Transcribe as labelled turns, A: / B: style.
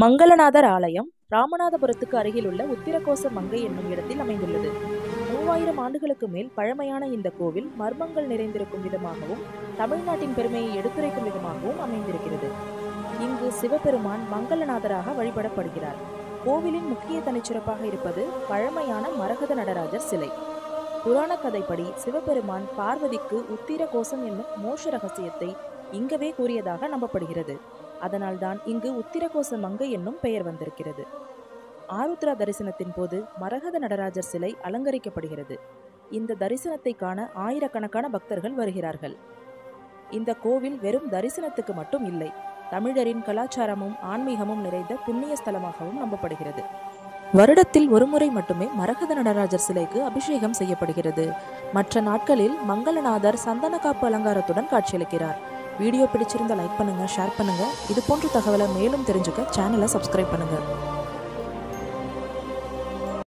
A: மங்களநாதர் ஆலயம் ராமநாதபுரத்துக்கு அருகில் உள்ள உத்திரகோச மங்கை என்னும் இடத்தில் அமைந்துள்ளது. 3000 ஆண்டுகளுக்கு மேல் பழமையான இந்த கோவில் மர்மங்கள் நிறைந்திருக்கும் விதமாகவும் தமிழ்நாட்டின் பெருமையை எடுத்துரைக்கும் விதமாகவும் அமைந்திருக்கிறது. இங்கு சிவபெருமான் மங்களநாதராக வழிபடப்படுகிறார். கோவிலின் முக்கிய தனிச்சிறப்பாக இருப்பது பழமையான மரகத நடராஜர் சிலை. புராண கதைப்படி சிவபெருமான் பார்வதிக்கு உத்திரகோசம் என்னும் மோட்ச ரகசியத்தை இங்கவே கூறியதாக நம்பப்படுகிறது. அதனால்தான் இங்கு உத்திரகோச மங்கை என்னும் பெயர் வந்திருக்கிறது. ஆருத்ரா தரிசனத்தின் போது மரகத நடராஜர் சிலை அலங்கரிக்கப்படுகிறது. இந்த தரிசனத்தை காண ஆயிரக்கணக்கான பக்தர்கள் வருகிறார்கள். இந்த கோவில் வெறும் தரிசனத்துக்கு மட்டும் இல்லை, தமிழரின் கலாச்சாரமும் ஆன்மீகமும் நிறைந்த புண்ணிய ஸ்தலமாகவும் நம்பப்படுகிறது. வருடத்தில் ஒருமுறை மட்டுமே மரகத நடராஜர் சிலைக்கு அபிஷேகம் செய்யப்படுகிறது. மற்ற நாட்களில் மங்களநாதர் சந்தன காப்பு அலங்காரத்துடன் காட்சியளிக்கிறார். வீடியோ பிடிச்சிருந்தா லைக் பண்ணுங்க, ஷேர் பண்ணுங்க. இது போன்ற தகவலை மேலும் தெரிஞ்சுக்க சேனலை சப்ஸ்கிரைப் பண்ணுங்க.